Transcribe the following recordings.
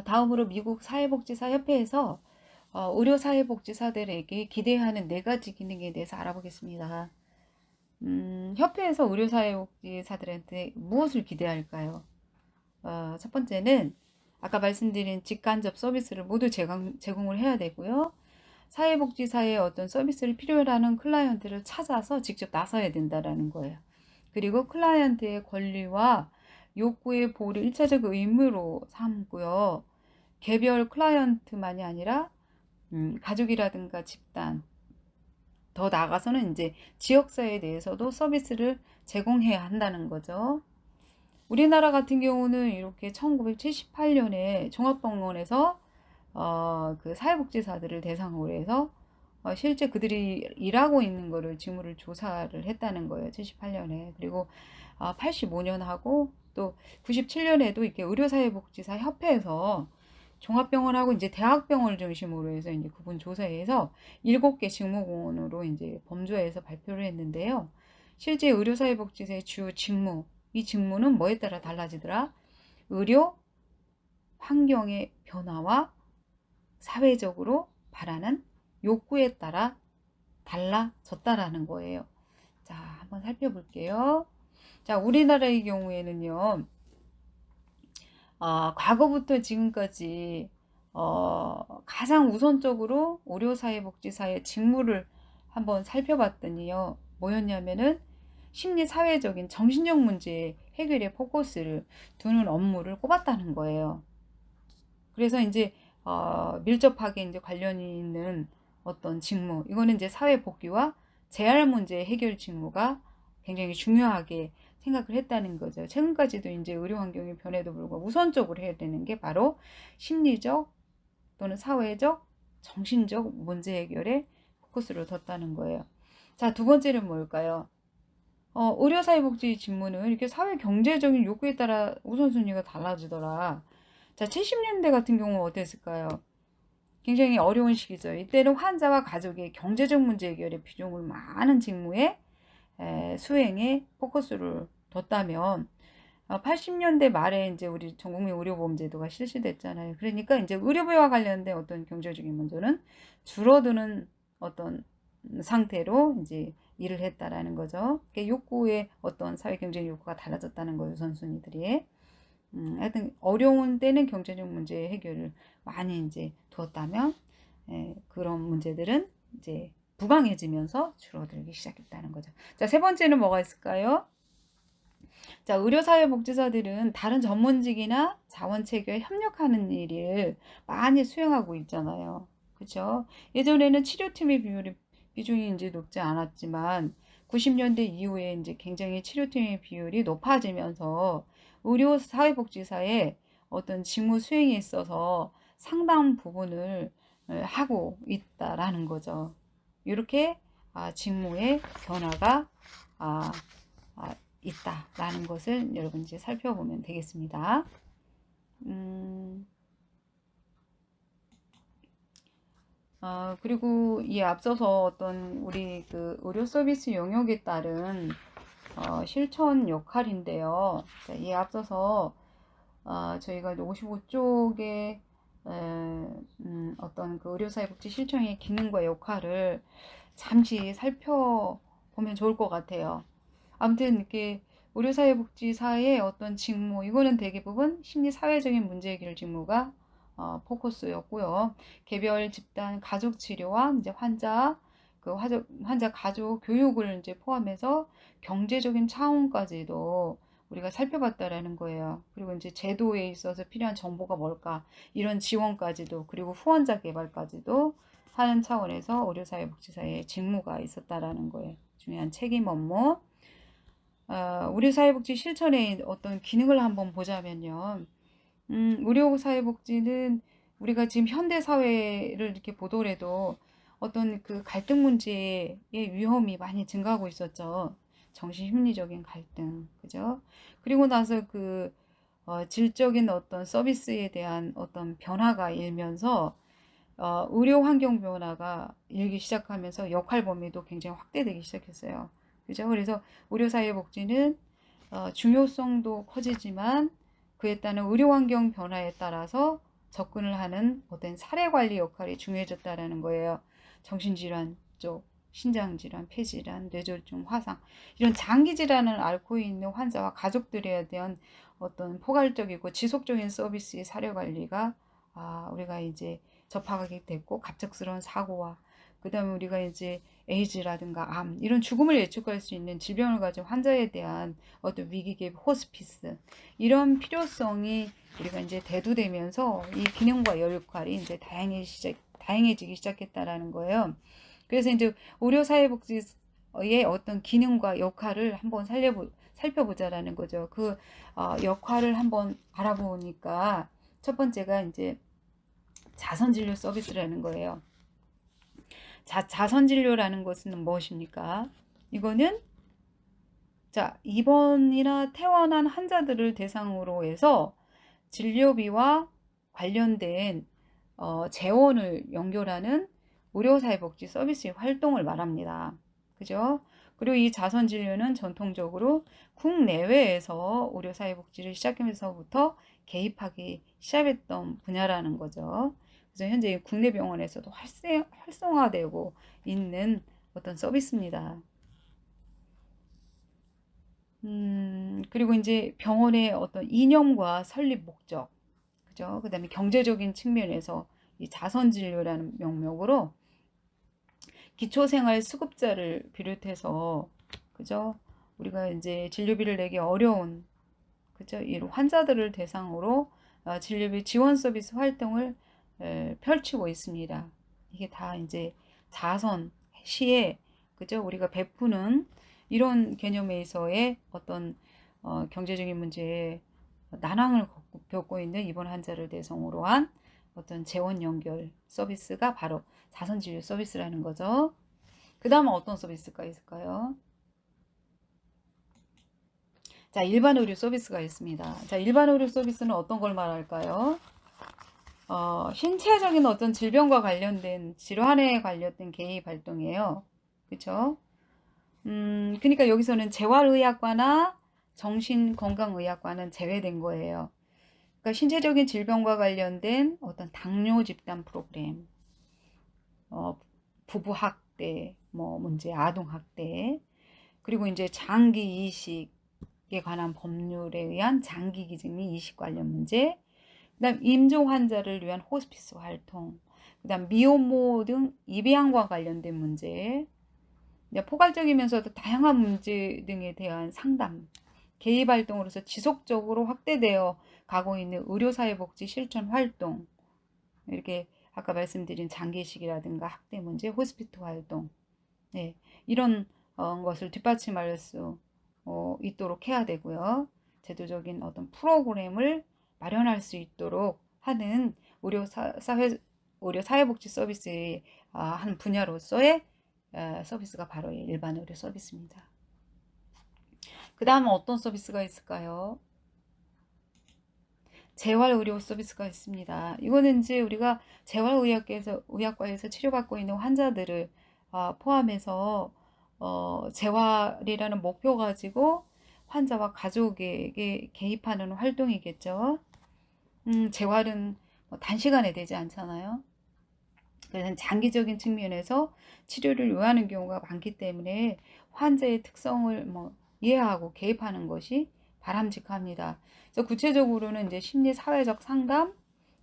다음으로 미국 사회복지사 협회에서 의료사회복지사들에게 기대하는 4가지 기능에 대해서 알아보겠습니다. 협회에서 의료사회복지사들한테 무엇을 기대할까요? 첫 번째는 아까 말씀드린 직간접 서비스를 모두 제공을 해야 되고요. 사회복지사의 어떤 서비스를 필요로 하는 클라이언트를 찾아서 직접 나서야 된다라는 거예요. 그리고 클라이언트의 권리와 욕구의 보호를 1차적 의무로 삼고요. 개별 클라이언트만이 아니라 가족이라든가 집단, 더 나아가서는 이제 지역사회에 대해서도 서비스를 제공해야 한다는 거죠. 우리나라 같은 경우는 이렇게 1978년에 종합병원에서 그 사회복지사들을 대상으로 해서 실제 그들이 일하고 있는 거를 직무를 조사를 했다는 거예요. 78년에. 그리고 85년하고 또 97년에도 이렇게 의료사회복지사 협회에서 종합병원하고 이제 대학병원을 중심으로 해서 이제 구분 조사에서 7개 직무공원으로 이제 범주에서 발표를 했는데요. 실제 의료사회복지사의 주요 직무, 이 직무는 뭐에 따라 달라지더라? 의료 환경의 변화와 사회적으로 바라는 욕구에 따라 달라졌다라는 거예요. 자, 한번 살펴볼게요. 자, 우리나라의 경우에는요, 과거부터 지금까지 가장 우선적으로 의료사회복지사의 직무를 한번 살펴봤더니요, 뭐였냐면은 심리사회적인 정신적 문제 해결에 포커스를 두는 업무를 꼽았다는 거예요. 그래서 이제 밀접하게 이제 관련이 있는 어떤 직무, 이거는 이제 사회 복귀와 재활 문제 해결 직무가 굉장히 중요하게 생각을 했다는 거죠. 최근까지도 이제 의료 환경의 변해도 불구하고 우선적으로 해야 되는 게 바로 심리적 또는 사회적, 정신적 문제 해결에 포커스를 뒀다는 거예요. 자, 두 번째는 뭘까요? 의료사회복지 직무는 이렇게 사회 경제적인 욕구에 따라 우선순위가 달라지더라. 자, 70년대 같은 경우는 어땠을까요? 굉장히 어려운 시기죠. 이때는 환자와 가족의 경제적 문제 해결에 비중을 많은 직무에 수행에 포커스를 뒀다면 80년대 말에 이제 우리 전국민 의료보험제도가 실시됐잖아요. 그러니까 이제 의료비와 관련된 어떤 경제적인 문제는 줄어드는 어떤 상태로 이제 일을 했다라는 거죠. 욕구의 어떤 사회 경제적 욕구가 달라졌다는 거예요, 선순위들이. 하여튼 어려운 때는 경제적 문제 해결을 많이 이제 두었다면 그런 문제들은 이제 부강해지면서 줄어들기 시작했다는 거죠. 자, 세 번째는 뭐가 있을까요? 자, 의료사회복지사들은 다른 전문직이나 자원체계에 협력하는 일을 많이 수행하고 있잖아요. 그렇죠? 예전에는 치료팀의 비중이 이제 높지 않았지만 90년대 이후에 이제 굉장히 치료팀의 비율이 높아지면서 의료사회복지사의 어떤 직무 수행에 있어서 상당 부분을 하고 있다라는 거죠. 이렇게 직무의 변화가 아, 있다라는 것을 여러분 이제 살펴보면 되겠습니다. 그리고 이 앞서서 어떤 우리 그 의료 서비스 영역에 따른 실천 역할인데요. 자, 이 앞서서 저희가 55쪽에 어떤 그 의료사회복지 실천의 기능과 역할을 잠시 살펴보면 좋을 것 같아요. 아무튼 이렇게 의료사회복지사의 어떤 직무, 이거는 대부분 심리사회적인 문제 해결 직무가 포커스였고요. 개별, 집단, 가족 치료와 이제 환자 가족 교육을 이제 포함해서 경제적인 차원까지도 우리가 살펴봤다라는 거예요. 그리고 이제 제도에 있어서 필요한 정보가 뭘까, 이런 지원까지도, 그리고 후원자 개발까지도 하는 차원에서 의료사회복지사의 직무가 있었다라는 거예요. 중요한 책임 업무. 우리 사회복지 실천의 어떤 기능을 한번 보자면요. 의료사회복지는 우리가 지금 현대 사회를 이렇게 보더라도 어떤 그 갈등 문제의 위험이 많이 증가하고 있었죠. 정신 심리적인 갈등, 그죠? 그리고 나서 그 질적인 어떤 서비스에 대한 어떤 변화가 일면서 의료 환경 변화가 일기 시작하면서 역할 범위도 굉장히 확대되기 시작했어요. 그죠? 그래서 의료사회복지는 중요성도 커지지만 그에 따른 의료 환경 변화에 따라서 접근을 하는 어떤 사례 관리 역할이 중요해졌다라는 거예요. 정신질환 쪽, 신장질환, 폐질환, 뇌졸중, 화상 이런 장기 질환을 앓고 있는 환자와 가족들에 대한 어떤 포괄적이고 지속적인 서비스의 사례 관리가 우리가 이제 접하게 됐고 갑작스러운 사고와 그다음에 우리가 이제 에이즈라든가 암 이런 죽음을 예측할 수 있는 질병을 가진 환자에 대한 어떤 위기 개입 호스피스 이런 필요성이 우리가 이제 대두되면서 이 기능과 역할이 이제 다양해지기 시작했다라는 거예요. 그래서 이제 의료사회복지의 어떤 기능과 역할을 한번 살펴보자라는 거죠. 그 역할을 한번 알아보니까 첫 번째가 이제 자선진료 서비스라는 거예요. 자선진료라는 것은 무엇입니까? 이거는 입원이나 퇴원한 환자들을 대상으로 해서 진료비와 관련된 재원을 연결하는 의료사회복지 서비스의 활동을 말합니다. 그죠? 그리고 이 자선진료는 전통적으로 국내외에서 의료사회복지를 시작하면서부터 개입하기 시작했던 분야라는 거죠. 그래서 현재 국내 병원에서도 활성화되고 있는 어떤 서비스입니다. 그리고 이제 병원의 어떤 이념과 설립 목적, 그죠? 그 다음에 경제적인 측면에서 이 자선진료라는 명목으로 기초생활 수급자를 비롯해서, 그죠? 우리가 이제 진료비를 내기 어려운, 그죠? 이 환자들을 대상으로 진료비 지원 서비스 활동을 펼치고 있습니다. 이게 다 이제 자선, 시에, 그죠? 우리가 베푸는 이런 개념에서의 어떤 경제적인 문제에 난항을 겪고 있는 입원 환자를 대상으로 한 어떤 재원 연결 서비스가 바로 자선진료 서비스라는 거죠. 그 다음은 어떤 서비스가 있을까요? 자, 일반 의료 서비스가 있습니다. 자, 일반 의료 서비스는 어떤 걸 말할까요? 신체적인 어떤 질병과 관련된 질환에 관련된 개입 활동이에요. 그쵸? 그러니까 여기서는 재활의학과나 정신건강의학과는 제외된 거예요. 그러니까 신체적인 질병과 관련된 어떤 당뇨 집단 프로그램, 부부 학대, 문제, 아동 학대, 그리고 이제 장기 이식에 관한 법률에 의한 장기 기증 및 이식 관련 문제, 그다음 임종 환자를 위한 호스피스 활동, 그다음 미혼모 등 입양과 관련된 문제, 포괄적이면서도 다양한 문제 등에 대한 상담, 개입 활동으로서 지속적으로 확대되어 가고 있는 의료사회복지 실천 활동, 이렇게 아까 말씀드린 장기식이라든가 학대 문제, 호스피트 활동, 네, 이런 것을 뒷받침할 수 있도록 해야 되고요. 제도적인 어떤 프로그램을 마련할 수 있도록 하는 의료사회복지 서비스의 한 분야로서의 서비스가 바로 일반 의료 서비스입니다. 그 다음은 어떤 서비스가 있을까요? 재활의료 서비스가 있습니다. 이거는 이제 우리가 의학과에서 치료받고 있는 환자들을 포함해서 재활이라는 목표 가지고 환자와 가족에게 개입하는 활동이겠죠. 재활은 단시간에 되지 않잖아요. 그래서 장기적인 측면에서 치료를 요하는 경우가 많기 때문에 환자의 특성을 이해하고 개입하는 것이 바람직합니다. 그래서 구체적으로는 이제 심리 사회적 상담,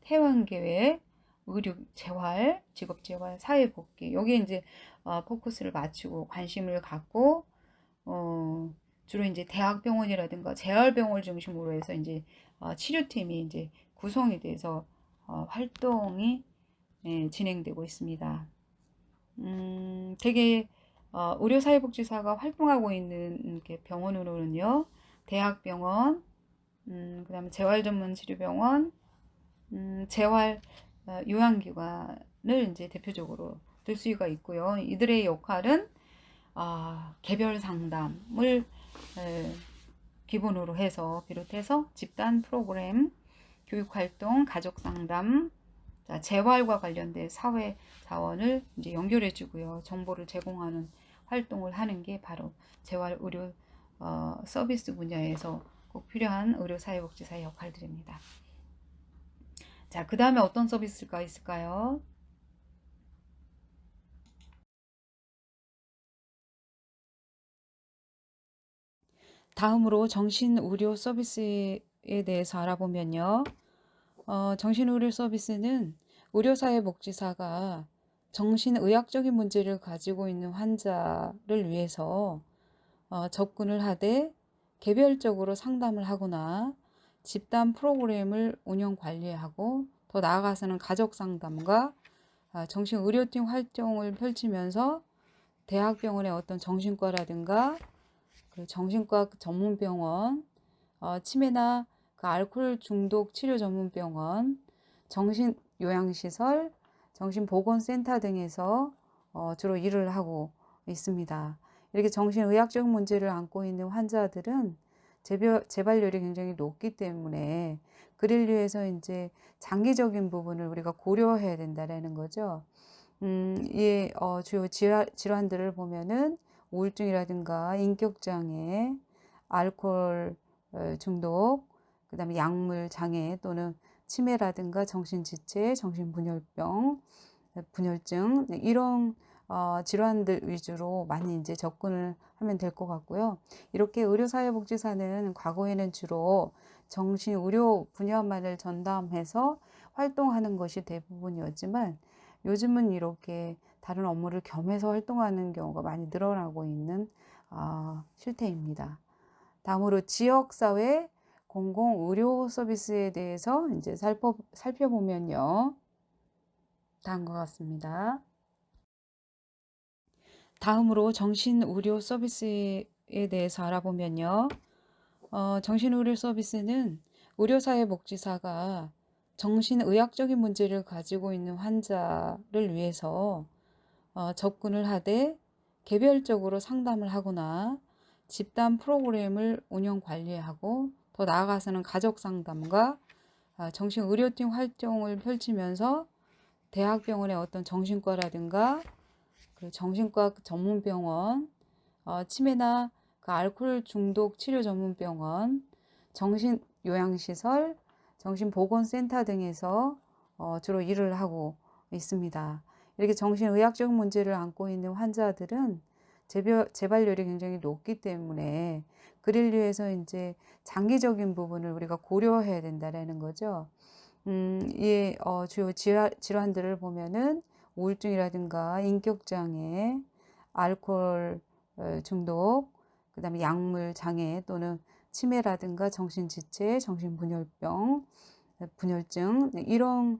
퇴원 계획, 의료 재활, 직업 재활, 사회 복귀 여기에 이제 포커스를 맞추고 관심을 갖고 주로 이제 대학병원이라든가 재활병원을 중심으로 해서 이제 치료팀이 이제 구성이 돼서 활동이 진행되고 있습니다. 되게 의료사회복지사가 활동하고 있는 이렇게 병원으로는요, 대학병원, 그다음에 재활전문치료병원, 재활 요양기관을 이제 대표적으로 들 수가 있고요. 이들의 역할은 개별 상담을 기본으로 해서 비롯해서 집단 프로그램, 교육활동, 가족상담, 재활과 관련된 사회 자원을 이제 연결해주고요. 정보를 제공하는 활동을 하는 게 바로 재활 의료 서비스 분야에서 꼭 필요한 의료사회복지사의 역할들입니다. 자, 그 다음에 어떤 서비스가 있을까요? 다음으로 정신의료 서비스에 대해서 알아보면요. 정신의료 서비스는 의료사회복지사가 정신의학적인 문제를 가지고 있는 환자를 위해서 접근을 하되 개별적으로 상담을 하거나 집단 프로그램을 운영 관리하고 더 나아가서는 가족 상담과 정신의료팀 활동을 펼치면서 대학병원의 어떤 정신과라든가 그 정신과 전문병원, 치매나 그 알코올 중독 치료 전문병원, 정신요양시설, 정신보건센터 등에서 주로 일을 하고 있습니다. 이렇게 정신의학적 문제를 안고 있는 환자들은 재발률이 굉장히 높기 때문에 그를 위해서 이제 장기적인 부분을 우리가 고려해야 된다라는 거죠. 이 주요 질환들을 보면은 우울증이라든가 인격장애, 알코올 중독, 그 다음에 약물 장애 또는 치매라든가 정신지체, 정신분열병, 분열증 이런 질환들 위주로 많이 이제 접근을 하면 될 것 같고요. 이렇게 의료사회복지사는 과거에는 주로 정신의료 분야만을 전담해서 활동하는 것이 대부분이었지만 요즘은 이렇게 다른 업무를 겸해서 활동하는 경우가 많이 늘어나고 있는 실태입니다. 다음으로 지역사회 공공의료 서비스에 대해서 이제 살펴보면요. 다음과 같습니다. 다음으로 정신의료 서비스에 대해서 알아보면요. 정신의료 서비스는 의료사회복지사가 정신의학적인 문제를 가지고 있는 환자를 위해서 접근을 하되 개별적으로 상담을 하거나 집단 프로그램을 운영 관리하고 더 나아가서는 가족 상담과 정신의료팀 활동을 펼치면서 대학병원의 어떤 정신과라든가 그 정신과 전문병원, 치매나 그 알코올 중독 치료 전문병원, 정신요양시설, 정신보건센터 등에서 주로 일을 하고 있습니다. 이렇게 정신의학적 문제를 안고 있는 환자들은 재발률이 굉장히 높기 때문에 그를 위해서 이제 장기적인 부분을 우리가 고려해야 된다라는 거죠. 이 주요 질환들을 보면은 우울증이라든가 인격장애, 알코올 중독, 그 다음에 약물 장애 또는 치매라든가 정신지체, 정신분열병, 분열증 이런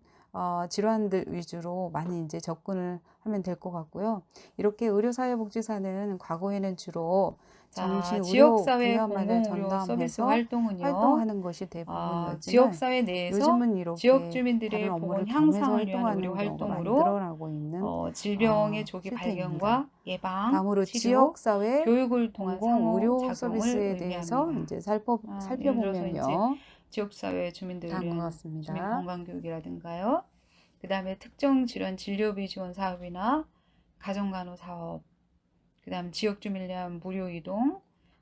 질환들 위주로 많이 이제 접근을 하면 될 것 같고요. 이렇게 의료사회복지사는 과거에는 주로 정신의료 지역사회 분야만을 공공의료 서비스 전담해서 활동은요. 활동하는 것이 대부분이었지만 지역사회 내에서 요즘은 지역 이렇게 다른 주민들의 업무를 보건 겸해서 향상을 위한 의료 활동하는 경우가 많이 활동으로 늘어나고 있는 질병의 조기 실태입니다. 발견과 예방, 다음으로 치료, 지역사회 교육을 통한 상호 공공의료 작용을 서비스에 대해서 의미합니다. 이제 예를 들어서 이제 살펴보면요. 지역사회 주민들을 다음과 위한 주민 같습니다. 건강교육이라든가요. 그 다음에 특정 질환 진료비 지원 사업이나 가정간호 사업, 그 다음 지역 주민을 위한 무료 이동,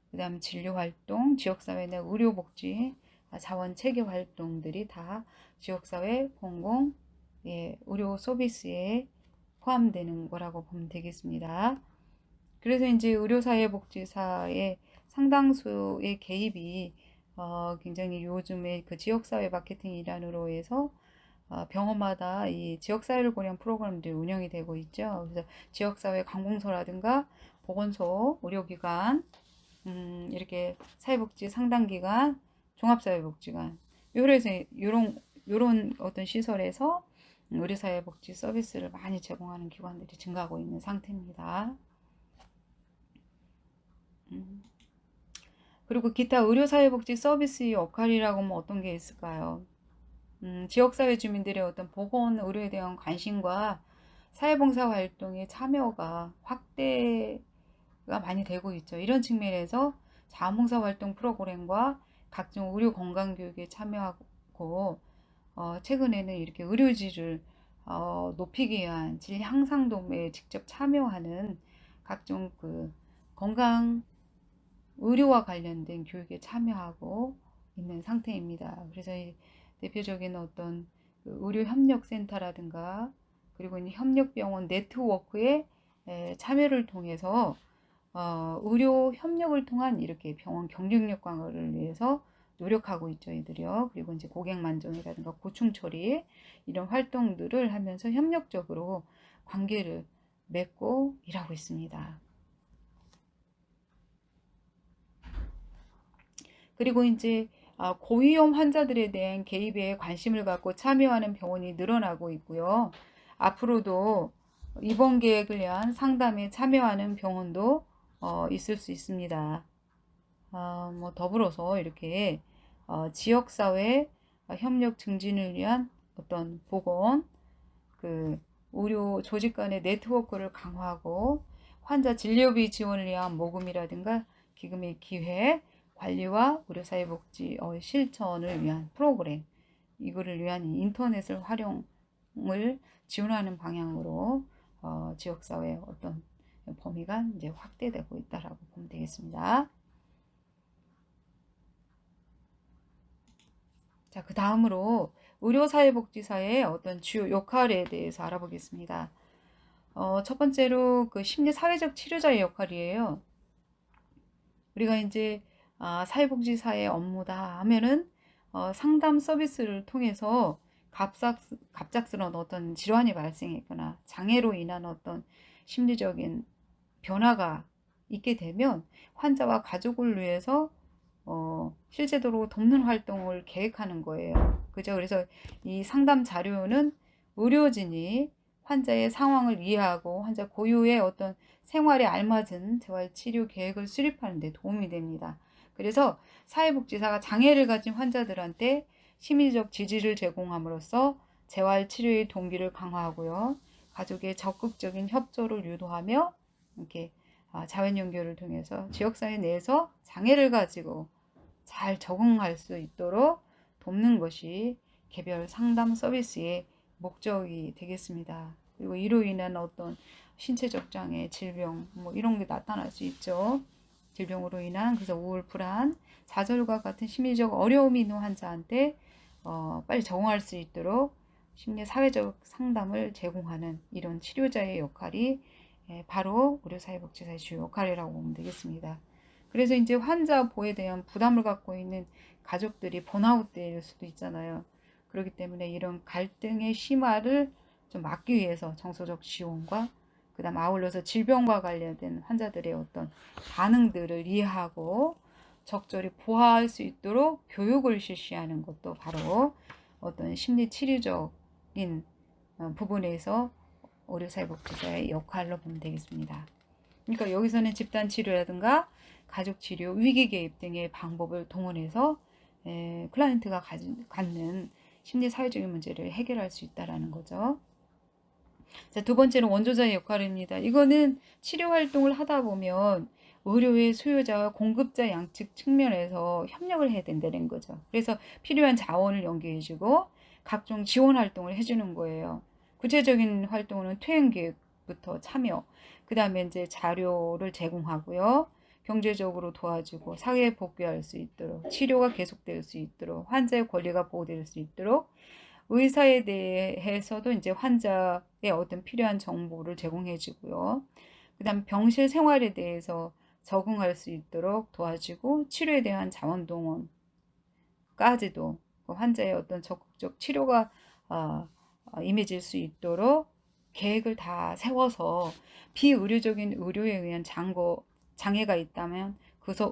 그 다음 진료 활동, 지역사회 내 의료복지, 자원 체계 활동들이 다 지역사회 공공 의료 서비스에 포함되는 거라고 보면 되겠습니다. 그래서 이제 의료사회복지사의 상당수의 개입이 굉장히 요즘에 그 지역사회 마케팅 일환으로 해서 병원마다 이 지역사회를 고려한 프로그램들이 운영이 되고 있죠. 그래서 지역사회 관공서라든가 보건소, 의료기관, 이렇게 사회복지 상담기관, 종합사회복지관, 요런 어떤 시설에서 의료사회복지 서비스를 많이 제공하는 기관들이 증가하고 있는 상태입니다. 그리고 기타 의료사회복지 서비스의 역할이라고 하면 어떤 게 있을까요? 지역사회 주민들의 어떤 보건 의료에 대한 관심과 사회봉사 활동의 참여가 확대가 많이 되고 있죠. 이런 측면에서 자원봉사 활동 프로그램과 각종 의료 건강교육에 참여하고 최근에는 이렇게 의료질을 높이기 위한 질 향상 도모에 직접 참여하는 각종 그 건강 의료와 관련된 교육에 참여하고 있는 상태입니다. 그래서 이 대표적인 어떤 그 의료협력센터라든가 그리고 이 협력병원 네트워크에 참여를 통해서 의료 협력을 통한 이렇게 병원 경쟁력 강화를 위해서 노력하고 있죠, 이들이요. 그리고 이제 고객 만족이라든가 고충 처리 이런 활동들을 하면서 협력적으로 관계를 맺고 일하고 있습니다. 그리고 이제 고위험 환자들에 대한 개입에 관심을 갖고 참여하는 병원이 늘어나고 있고요. 앞으로도 입원 계획을 위한 상담에 참여하는 병원도 있을 수 있습니다. 뭐 더불어서 이렇게 지역사회 협력 증진을 위한 어떤 보건, 그 의료 조직 간의 네트워크를 강화하고 환자 진료비 지원을 위한 모금이라든가 기금의 기획, 관리와 의료사회복지 실천을 위한 프로그램, 이거를 위한 인터넷을 활용을 지원하는 방향으로 지역사회 어떤 범위가 이제 확대되고 있다라고 보면 되겠습니다. 자, 그 다음으로 의료사회복지사의 어떤 주요 역할에 대해서 알아보겠습니다. 첫 번째로 그 심리사회적 치료자의 역할이에요. 우리가 이제 사회복지사의 업무다 하면은 상담 서비스를 통해서 갑작스러운 어떤 질환이 발생했거나 장애로 인한 어떤 심리적인 변화가 있게 되면 환자와 가족을 위해서 실제로 돕는 활동을 계획하는 거예요. 그죠? 그래서 이 상담 자료는 의료진이 환자의 상황을 이해하고 환자 고유의 어떤 생활에 알맞은 재활치료 계획을 수립하는 데 도움이 됩니다. 그래서 사회복지사가 장애를 가진 환자들한테 심리적 지지를 제공함으로써 재활치료의 동기를 강화하고요. 가족의 적극적인 협조를 유도하며 이렇게 자원 연결을 통해서 지역사회 내에서 장애를 가지고 잘 적응할 수 있도록 돕는 것이 개별 상담 서비스의 목적이 되겠습니다. 그리고 이로 인한 어떤 신체적 장애, 질병 뭐 이런 게 나타날 수 있죠. 질병으로 인한 그래서 우울, 불안, 좌절과 같은 심리적 어려움이 있는 환자한테 빨리 적응할 수 있도록 심리 사회적 상담을 제공하는 이런 치료자의 역할이 바로 의료사회복지사의 주요 역할이라고 보면 되겠습니다. 그래서 이제 환자 보호에 대한 부담을 갖고 있는 가족들이 번아웃 될 수도 있잖아요. 그렇기 때문에 이런 갈등의 심화를 좀 막기 위해서 정서적 지원과 그다음 아울러서 질병과 관련된 환자들의 어떤 반응들을 이해하고 적절히 보호할 수 있도록 교육을 실시하는 것도 바로 어떤 심리 치료적인 부분에서 의료사회복지사의 역할로 보면 되겠습니다. 그러니까 여기서는 집단 치료라든가 가족 치료, 위기 개입 등의 방법을 동원해서 클라이언트가 갖는 심리 사회적인 문제를 해결할 수 있다라는 거죠. 자, 두 번째는 원조자의 역할입니다. 이거는 치료 활동을 하다 보면 의료의 수요자와 공급자 양측 측면에서 협력을 해야 된다는 거죠. 그래서 필요한 자원을 연계해주고 각종 지원 활동을 해주는 거예요. 구체적인 활동은 퇴행 계획부터 참여, 그 다음에 이제 자료를 제공하고요. 경제적으로 도와주고 사회에 복귀할 수 있도록 치료가 계속될 수 있도록 환자의 권리가 보호될 수 있도록 의사에 대해서도 이제 환자의 어떤 필요한 정보를 제공해 주고요. 그다음 병실 생활에 대해서 적응할 수 있도록 도와주고 치료에 대한 자원 동원까지도 환자의 어떤 적극적 치료가 임해질 수 있도록 계획을 다 세워서 비의료적인 의료에 의한 장애가 있다면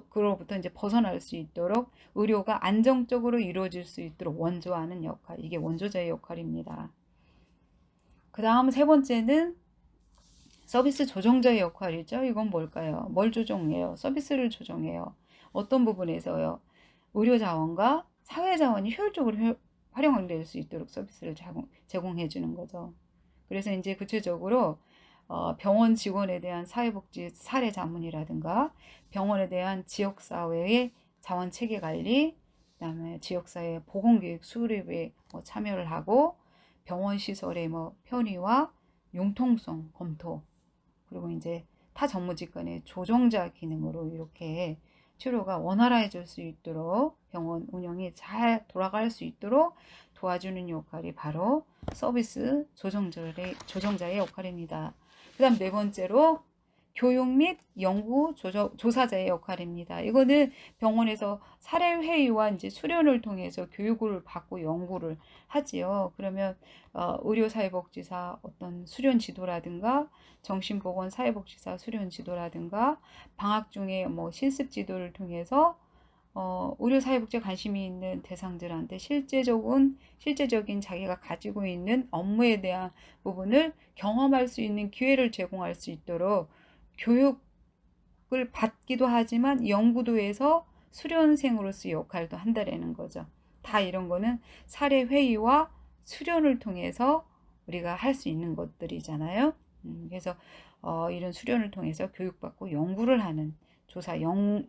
그로부터 이제 벗어날 수 있도록 의료가 안정적으로 이루어질 수 있도록 원조하는 역할, 이게 원조자의 역할입니다. 그 다음 세 번째는 서비스 조정자의 역할이죠. 이건 뭘까요? 뭘 조정해요? 서비스를 조정해요. 어떤 부분에서요? 의료 자원과 사회 자원이 효율적으로 활용될 수 있도록 서비스를 제공해 주는 거죠. 그래서 이제 구체적으로 병원 직원에 대한 사회복지 사례 자문이라든가 병원에 대한 지역사회의 자원체계 관리, 그다음에 지역사회 보건계획 수립에 참여를 하고 병원 시설의 편의와 융통성 검토, 그리고 이제 타 전문직 간의 조정자 기능으로 이렇게 치료가 원활해질 수 있도록 병원 운영이 잘 돌아갈 수 있도록 도와주는 역할이 바로 서비스 조정자의 역할입니다. 그 다음 네 번째로 교육 및 연구 조사자의 역할입니다. 이거는 병원에서 사례회의와 이제 수련을 통해서 교육을 받고 연구를 하지요. 그러면 의료사회복지사 어떤 수련 지도라든가 정신보건사회복지사 수련 지도라든가 방학 중에 뭐 실습 지도를 통해서 의료사회복지에 관심이 있는 대상들한테 실제적인 자기가 가지고 있는 업무에 대한 부분을 경험할 수 있는 기회를 제공할 수 있도록 교육을 받기도 하지만 연구도에서 수련생으로서의 역할도 한다라는 거죠. 다 이런 거는 사례회의와 수련을 통해서 우리가 할 수 있는 것들이잖아요. 그래서 이런 수련을 통해서 교육받고 연구를 하는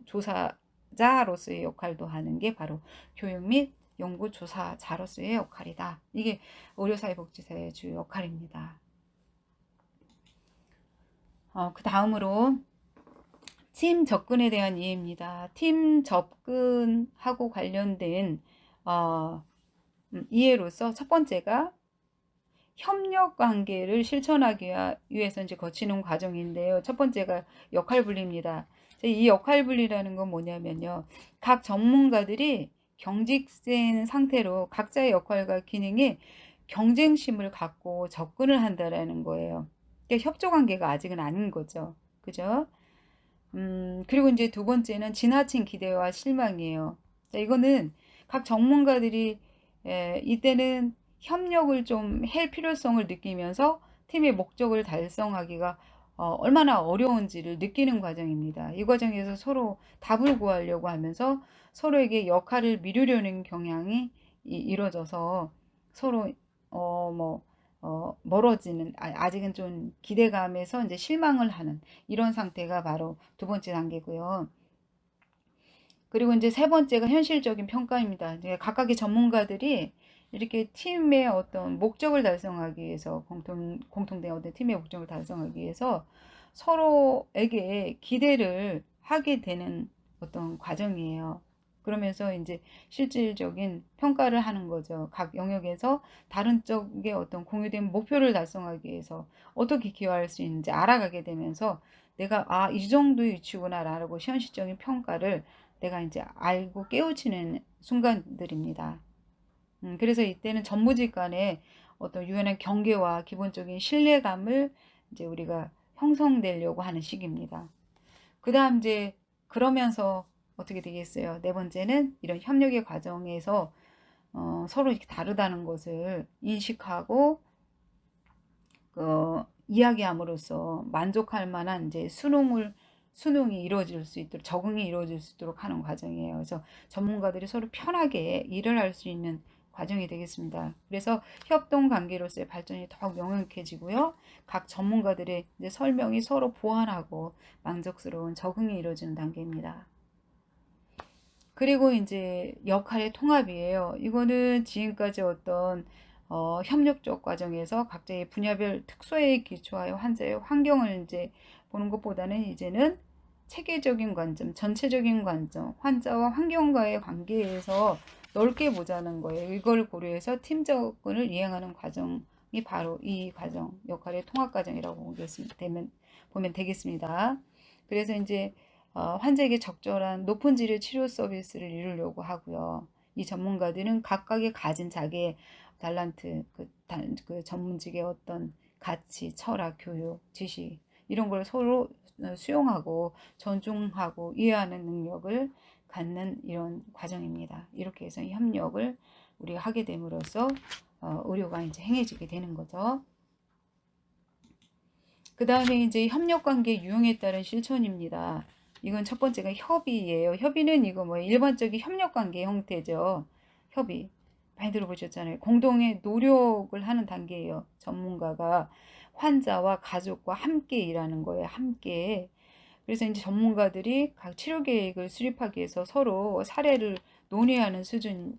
조사자로서의 역할도 하는 게 바로 교육 및 연구조사자로서의 역할이다. 이게 의료사회복지사의 주 역할입니다. 그 다음으로 팀 접근에 대한 이해입니다. 팀 접근하고 관련된 이해로서 첫 번째가 협력 관계를 실천하기 위해서 이제 거치는 과정인데요. 첫 번째가 역할 분리입니다. 이 역할 분리라는 건 뭐냐면요. 각 전문가들이 경직된 상태로 각자의 역할과 기능에 경쟁심을 갖고 접근을 한다라는 거예요. 그러니까 협조 관계가 아직은 아닌 거죠. 그죠? 그리고 이제 두 번째는 지나친 기대와 실망이에요. 자, 이거는 각 전문가들이 이때는 협력을 좀 할 필요성을 느끼면서 팀의 목적을 달성하기가 얼마나 어려운지를 느끼는 과정입니다. 이 과정에서 서로 답을 구하려고 하면서 서로에게 역할을 미루려는 경향이 이루어져서 서로 멀어지는, 아직은 좀 기대감에서 이제 실망을 하는 이런 상태가 바로 두 번째 단계고요. 그리고 이제 세 번째가 현실적인 평가입니다. 이제 각각의 전문가들이 이렇게 팀의 어떤 목적을 달성하기 위해서 공통된 어떤 팀의 목적을 달성하기 위해서 서로에게 기대를 하게 되는 어떤 과정이에요. 그러면서 이제 실질적인 평가를 하는 거죠. 각 영역에서 다른 쪽의 어떤 공유된 목표를 달성하기 위해서 어떻게 기여할 수 있는지 알아가게 되면서 내가 이 정도의 위치구나라고 현실적인 평가를 내가 이제 알고 깨우치는 순간들입니다. 그래서 이때는 전무직 간의 어떤 유연한 경계와 기본적인 신뢰감을 이제 우리가 형성되려고 하는 시기입니다. 그 다음 이제 그러면서 어떻게 되겠어요? 네 번째는 이런 협력의 과정에서 서로 이렇게 다르다는 것을 인식하고 이야기함으로써 만족할 만한 이제 수능이 이루어질 수 있도록 적응이 이루어질 수 있도록 하는 과정이에요. 그래서 전문가들이 서로 편하게 일을 할 수 있는 과정이 되겠습니다. 그래서 협동 관계로서의 발전이 더욱 명확해지고요. 각 전문가들의 이제 설명이 서로 보완하고 만족스러운 적응이 이루어지는 단계입니다. 그리고 이제 역할의 통합이에요. 이거는 지금까지 어떤 협력적 과정에서 각자의 분야별 특수에 기초하여 환자의 환경을 이제 보는 것보다는 이제는 체계적인 관점, 전체적인 관점, 환자와 환경과의 관계에서 넓게 보자는 거예요. 이걸 고려해서 팀 접근을 이행하는 과정이 바로 이 과정, 역할의 통합 과정이라고 보면 되겠습니다. 그래서 이제 환자에게 적절한 높은 질의 치료 서비스를 이루려고 하고요. 이 전문가들은 각각의 가진 자기의 달란트, 그 전문직의 어떤 가치, 철학, 교육, 지식 이런 걸 서로 수용하고 존중하고 이해하는 능력을 갖는 이런 과정입니다. 이렇게 해서 협력을 우리가 하게 됨으로써 의료가 이제 행해지게 되는 거죠. 그 다음에 이제 협력관계 유형에 따른 실천입니다. 이건 첫 번째가 협의예요. 협의는 이거 뭐 일반적인 협력관계 형태죠. 협의. 많이 들어보셨잖아요. 공동의 노력을 하는 단계예요. 전문가가 환자와 가족과 함께 일하는 거예요. 함께. 그래서 이제 전문가들이 각 치료 계획을 수립하기 위해서 서로 사례를 논의하는 수준이죠.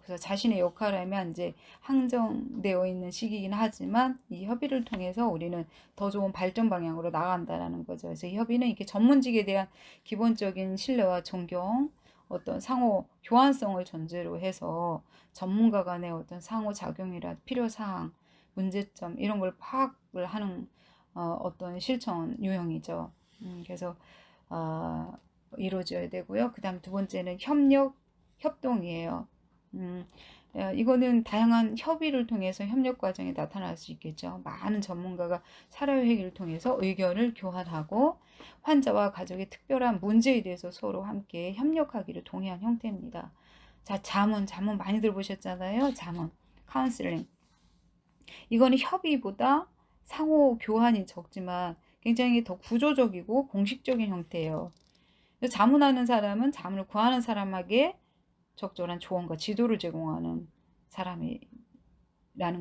그래서 자신의 역할을 하면 이제 한정되어 있는 시기이긴 하지만 이 협의를 통해서 우리는 더 좋은 발전 방향으로 나간다라는 거죠. 그래서 이 협의는 이렇게 전문직에 대한 기본적인 신뢰와 존경, 어떤 상호 교환성을 전제로 해서 전문가 간의 어떤 상호작용이라 필요사항, 문제점 이런 걸 파악을 하는 어떤 실천 유형이죠. 그래서 이루어져야 되고요. 그 다음 두 번째는 협력, 협동이에요. 이거는 다양한 협의를 통해서 협력 과정에 나타날 수 있겠죠. 많은 전문가가 사례회의를 통해서 의견을 교환하고 환자와 가족의 특별한 문제에 대해서 서로 함께 협력하기를 동의한 형태입니다. 자, 자문 많이 들어보셨잖아요. 자문, 카운슬링. 이거는 협의보다 상호 교환이 적지만 굉장히 더 구조적이고 공식적인 형태예요. 자문하는 사람은 자문을 구하는 사람에게 적절한 조언과 지도를 제공하는 사람이라는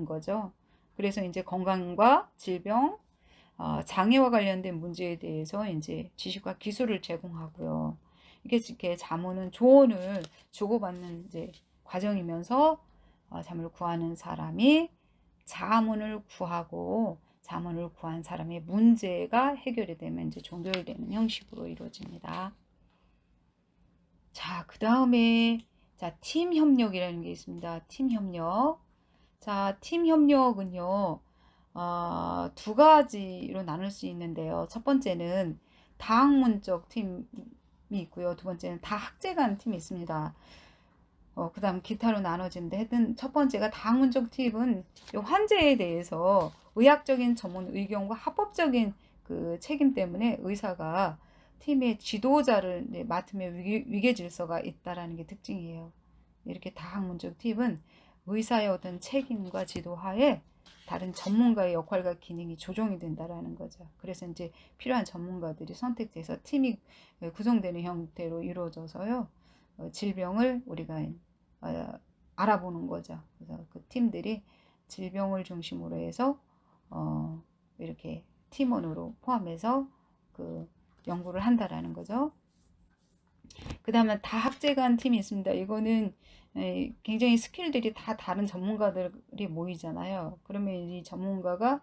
거죠. 그래서 이제 건강과 질병, 장애와 관련된 문제에 대해서 이제 지식과 기술을 제공하고요. 이렇게 자문은 조언을 주고받는 이제 과정이면서 자문을 구하는 사람이 자문을 구하고 자문을 구한 사람의 문제가 해결이 되면 이제 종결되는 형식으로 이루어집니다. 자, 그 다음에 자, 팀 협력이라는 게 있습니다. 팀 협력. 자, 팀 협력은요, 두 가지로 나눌 수 있는데요. 첫 번째는 다학문적 팀이 있고요. 두 번째는 다학제 간 팀이 있습니다. 그 다음 기타로 나눠지는데 하여튼 첫 번째가 다학문적 팀은 환자에 대해서 의학적인 전문 의견과 합법적인 그 책임 때문에 의사가 팀의 지도자를 맡으며 위계 질서가 있다라는 게 특징이에요. 이렇게 다학문적 팀은 의사의 어떤 책임과 지도하에 다른 전문가의 역할과 기능이 조정이 된다라는 거죠. 그래서 이제 필요한 전문가들이 선택돼서 팀이 구성되는 형태로 이루어져서요. 질병을 우리가 알아보는 거죠. 그래서 그 팀들이 질병을 중심으로 해서 이렇게 팀원으로 포함해서 그 연구를 한다라는 거죠. 그 다음에 다학제간 팀이 있습니다. 이거는 굉장히 스킬들이 다 다른 전문가들이 모이잖아요. 그러면 이 전문가가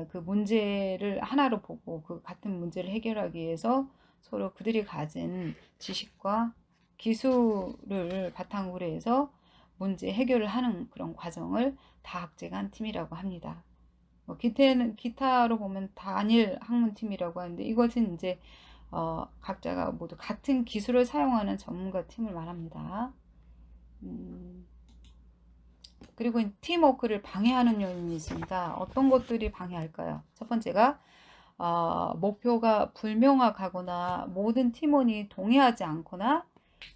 그 문제를 하나로 보고 그 같은 문제를 해결하기 위해서 서로 그들이 가진 지식과 기술을 바탕으로 해서 문제 해결을 하는 그런 과정을 다학제간 팀이라고 합니다. 기타로 보면 단일 학문팀이라고 하는데 이것은 이제 각자가 모두 같은 기술을 사용하는 전문가 팀을 말합니다. 그리고 팀워크를 방해하는 요인이 있습니다. 어떤 것들이 방해할까요? 첫 번째가 목표가 불명확하거나 모든 팀원이 동의하지 않거나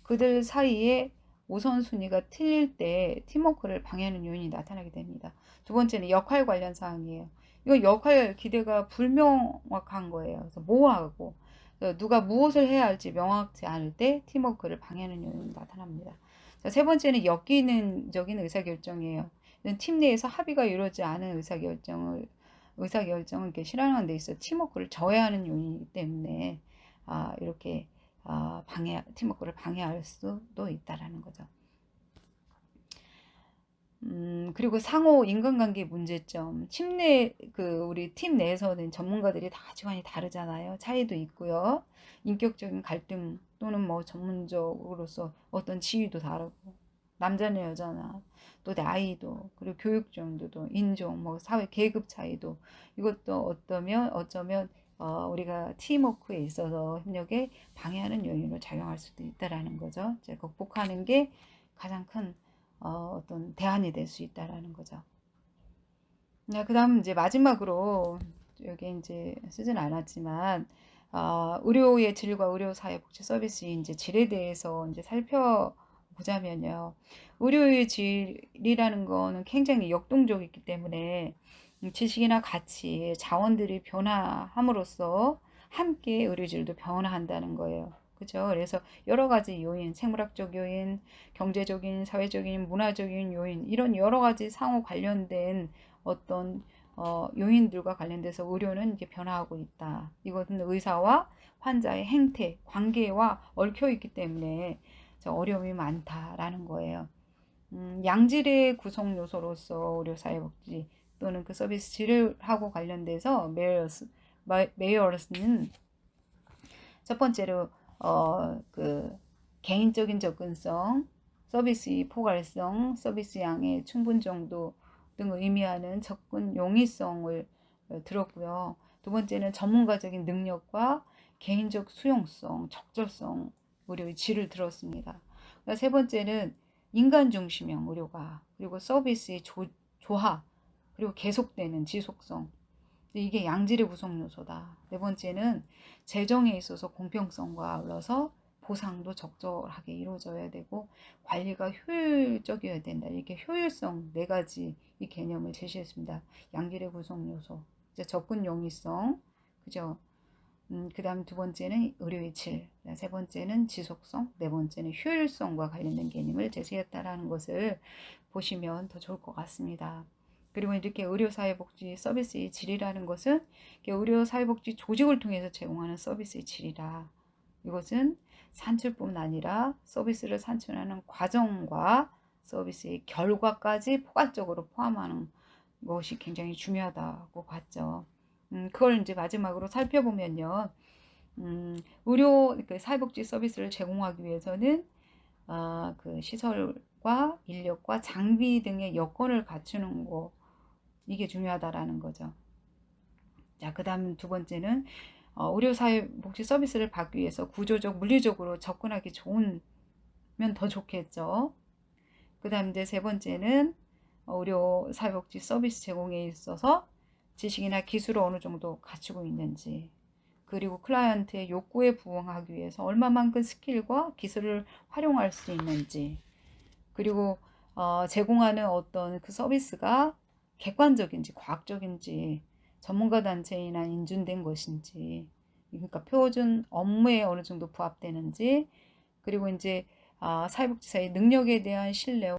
그들 사이에 우선순위가 틀릴 때 팀워크를 방해하는 요인이 나타나게 됩니다. 두 번째는 역할 관련 사항이에요. 이거 역할 기대가 불명확한 거예요. 그래서 모호하고 누가 무엇을 해야 할지 명확지 않을 때 팀워크를 방해하는 요인이 나타납니다. 자, 세 번째는 역기능적인 의사결정이에요. 팀 내에서 합의가 이루어지지 않은 의사결정을 이렇게 실현하는 데 있어 팀워크를 저해하는 요인이기 때문에 이렇게 팀워크를 방해할 수도 있다라는 거죠. 그리고 상호 인간관계 문제점. 우리 팀 내에서는 전문가들이 다 직관이 다르잖아요. 차이도 있고요. 인격적인 갈등 또는 뭐 전문적으로서 어떤 지위도 다르고, 남자나 여자나, 또 나이도, 그리고 교육 정도도, 인종, 뭐 사회 계급 차이도, 이것도 어쩌면 우리가 팀워크에 있어서 협력에 방해하는 요인으로 작용할 수도 있다라는 거죠. 극복하는 게 가장 큰 어떤 대안이 될 수 있다라는 거죠. 그 다음 이제 마지막으로 여기 이제 쓰진 않았지만 의료의 질과 의료사회복지 서비스의 이제 질에 대해서 이제 살펴보자면요. 의료의 질이라는 거는 굉장히 역동적이기 때문에 지식이나 가치, 자원들이 변화함으로써 함께 의료질도 변화한다는 거예요. 그죠? 그래서 여러 가지 요인, 생물학적 요인, 경제적인, 사회적인, 문화적인 요인, 이런 여러 가지 상호 관련된 어떤 요인들과 관련돼서 의료는 이제 변화하고 있다. 이것은 의사와 환자의 행태, 관계와 얽혀 있기 때문에 어려움이 많다라는 거예요. 양질의 구성 요소로서 의료 사회복지 또는 그 서비스 질하고 관련돼서 메이어스는 첫 번째로 그 개인적인 접근성, 서비스의 포괄성, 서비스 양의 충분 정도 등을 의미하는 접근 용이성을 들었고요. 두 번째는 전문가적인 능력과 개인적 수용성, 적절성, 의료의 질을 들었습니다. 세 번째는 인간 중심형 의료가, 그리고 서비스의 조화, 그리고 계속되는 지속성. 이게 양질의 구성 요소다. 네 번째는 재정에 있어서 공평성과 아울러서 보상도 적절하게 이루어져야 되고 관리가 효율적이어야 된다. 이렇게 효율성 네 가지 이 개념을 제시했습니다. 양질의 구성 요소, 이제 접근 용이성, 그죠? 그다음 두 번째는 의료의 질, 세 번째는 지속성, 네 번째는 효율성과 관련된 개념을 제시했다라는 것을 보시면 더 좋을 것 같습니다. 그리고 이렇게 의료사회복지 서비스의 질이라는 것은 의료사회복지 조직을 통해서 제공하는 서비스의 질이라, 이것은 산출뿐 아니라 서비스를 산출하는 과정과 서비스의 결과까지 포괄적으로 포함하는 것이 굉장히 중요하다고 봤죠. 그걸 이제 마지막으로 살펴보면요. 의료 사회복지 서비스를 제공하기 위해서는 그 시설과 인력과 장비 등의 여건을 갖추는 거, 이게 중요하다라는 거죠. 자, 그다음 두 번째는 의료사회복지 서비스를 받기 위해서 구조적, 물리적으로 접근하기 좋으면 더 좋겠죠. 그다음 이제 세 번째는 의료사회복지 서비스 제공에 있어서 지식이나 기술을 어느 정도 갖추고 있는지, 그리고 클라이언트의 욕구에 부응하기 위해서 얼마만큼 스킬과 기술을 활용할 수 있는지, 그리고 제공하는 어떤 그 서비스가 객관적인지 과학적인지 전문가 단체이나 인준된 것인지, 그러니까 표준 업무에 어느 정도 부합되는지, 그리고 이제 사회복지사의 능력에 대한 신뢰와